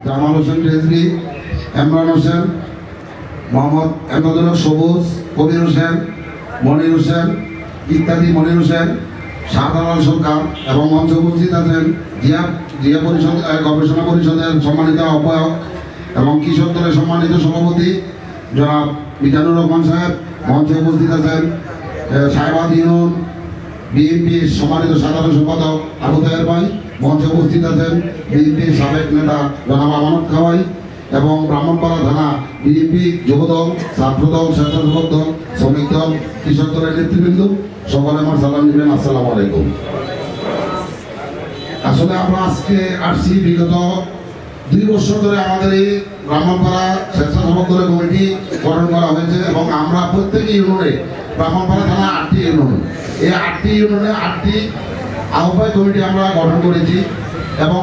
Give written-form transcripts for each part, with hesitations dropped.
জামাল হোসেন রেজভি, ইমরান হোসেন, মোহাম্মদ এমদাদুল হক সবুজ, কবির হোসেন, মনির হোসেন ইত্যাদি, মনির হোসেন, শাহজালাল সরকার এবং মঞ্চে উপস্থিত আছেন জিয়া পরিষদ গবেষণা পরিষদের সম্মানিত আহ্বায়ক এবং কৃষক দলের সম্মানিত সভাপতি জনাব মিজানুর রহমান সাহেব। মঞ্চে উপস্থিত আছেন সাহেবাদ ইউনিয়ন বিএনপির সম্মানিত সাধারণ সম্পাদক আবু তাহের ভাই। মঞ্চে উপস্থিত আছেন বিএনপির সাবেক নেতা জনাব আমানত খাওয়াই এবং ব্রাহ্মণপাড়া থানা বিএনপি যুবদল, ছাত্রদল, স্বেচ্ছাসেবক দল, শ্রমিক দল, কৃষক দলের নেতৃবৃন্দ সকলে আমার সালাম দিবেন। আসসালামু আলাইকুম। আসলে আমরা আজকে আসছি বিগত 2 বছর ধরে আমাদের এই ব্রাহ্মণপাড়া স্বেচ্ছাসেবক দলের কমিটি গঠন করা হয়েছে এবং আমরা প্রত্যেক ইউনিয়নে ব্রাহ্মণপাড়া থানা 8টি ইউনিয়ন, এই 8টি ইউনিয়নে 8টি আহ্বায়ক কমিটি আমরা গঠন করেছি এবং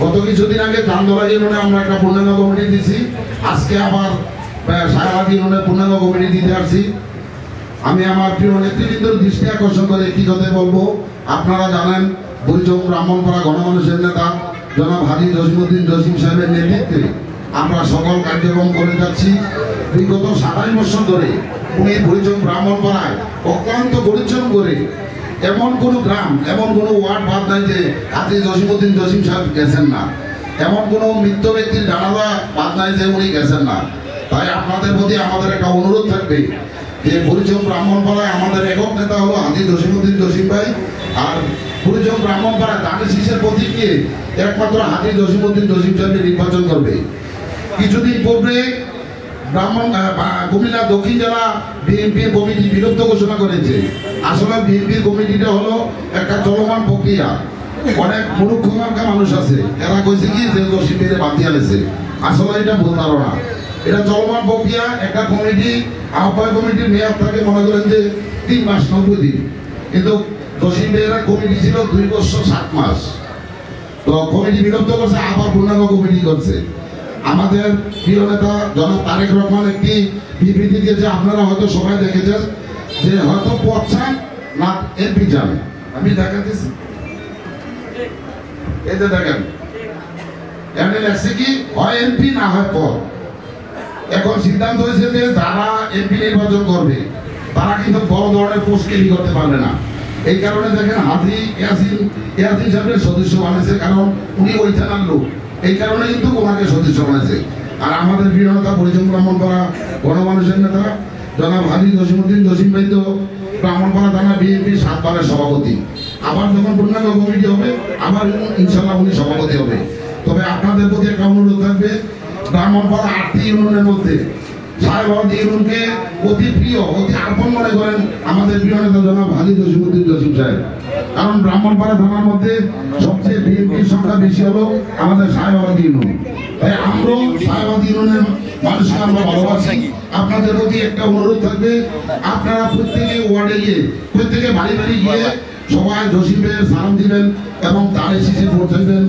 গত কিছুদিন আগে চান্দলা ইউনিয়নে আমরা একটা পূর্ণাঙ্গ কমিটি দিয়েছি। আজকে আবার সাহেবাদ ইউনিয়নে পূর্ণাঙ্গ কমিটি দিতে আসছি। আমি আমার প্রিয় নেতৃবৃন্দের দৃষ্টি আকর্ষণ করে একটি কথাই বলবো। আপনারা জানেন বুড়িচং ব্রাহ্মণপাড়া গণমানুষের নেতা জনাব হাজী জসিমউদ্দিন জসিম সাহেবের নেতৃত্বে আমরা সকল কার্যক্রম করে যাচ্ছি। বিগত 27 বছর ধরে উনি বুড়িচং ব্রাহ্মণপাড়ায় অক্লান্ত পরিশ্রম করে এমন কোনো গ্রাম, এমন কোনো ওয়ার্ড বাদ নাই যে হাজী জসিমউদ্দিন জসিম সাহেব গেছেন না, এমন কোনো মৃত ব্যক্তির জানাজা বাদ নাই যে উনি গেছেন না। তাই আপনাদের প্রতি আমাদের একটা অনুরোধ থাকবে যে বুড়িচং ব্রাহ্মণপাড়ায় আমাদের একক নেতা হলো হাজী জসিমউদ্দিন জসিম ভাই, আর বুড়িচং ব্রাহ্মণপাড়ায় ধানের শীষের প্রতীকে একমাত্র হাজী জসিমউদ্দিন জসিম সাহেবকে নির্বাচন করবে। কিছুদিন পূর্বে কুমিল্লা দক্ষিণ জেলা বিএনপির কমিটি বিলুপ্ত ঘোষণা করেছে। আসলে বিএনপির কমিটিটা হলো একটা চলমান প্রক্রিয়া। অনেক মূর্খমার্কা মানুষ আছে, এরা কইছে কি যে জসিমের বাতি আনেছে। আসলে এটা ভুল ধারণা। এটা চলমান প্রক্রিয়া। একটা কমিটি আহ্বায়ক কমিটির মেয়াদ থাকে মনে করেন যে 3 মাস 90 দিন, কিন্তু জসিমের কমিটি ছিল 2 বছর 7 মাস। তো কমিটি বিলুপ্ত করছে, আবার পূর্ণাঙ্গ কমিটি করছে। আমাদের প্রিয় নেতা জনাব তারেক রহমান একটি বিবৃতি দিয়েছে, আপনারা হয়তো সবাই দেখেছেন যে হয়তো পদ চান না এমপি চান। আমি দেখাতেছি, এই যে দেখেন এখানে লেখছে কি হয় এমপি না হয় পদ। এখন সিদ্ধান্ত হয়েছে যে যারা এমপি নির্বাচন করবে তারা কিন্তু বড় ধরনের পোস্ট ক্যারি করতে পারবে না। এই কারণে দেখেন হাজী ইয়াসিন সাহেবের সদস্য বানিয়েছে, কারণ উনি ওই থানার লোক, এই কারণে কিন্তু ওনাকে সদস্য বানিয়েছে। আর আমাদের প্রিয় নেতা বুড়িচং ব্রাহ্মণপাড়া গণমানুষের নেতা জনাব হাজী জসিমউদ্দিন জসিম ভাই তো ব্রাহ্মণপাড়া থানা বিএনপি 7 বারের সভাপতি। আবার যখন পূর্ণাঙ্গ কমিটি হবে আবার ইনশাল্লাহ উনি সভাপতি হবে। তবে আপনাদের প্রতি একটা অনুরোধ থাকবে, ব্রাহ্মণপাড়া 8টি ইউনিয়নের মধ্যে সাহেবাদ ইউনিয়নকে অতি প্রিয়, অতি আপন মনে করেন আমাদের প্রিয় নেতা জনাব হাজী জসিমউদ্দিন জসিম সাহেব। কারণ ব্রাহ্মণপাড়া থানার মধ্যে সবচেয়ে বিএনপির সংখ্যা বেশি হলো আমাদের সাহেবাদ ইউনিয়ন। তাই আমরাও সাহেবাদ ইউনিয়নের মানুষকে আমরা ভালোবাসি। আপনাদের প্রতি একটা অনুরোধ থাকবে, আপনারা প্রত্যেকে ওয়ার্ডে গিয়ে, প্রত্যেকে বাড়ি বাড়ি গিয়ে সবাই জসিম ভাইয়ের সালাম দিবেন এবং তার শীষে ভোট চাইবেন।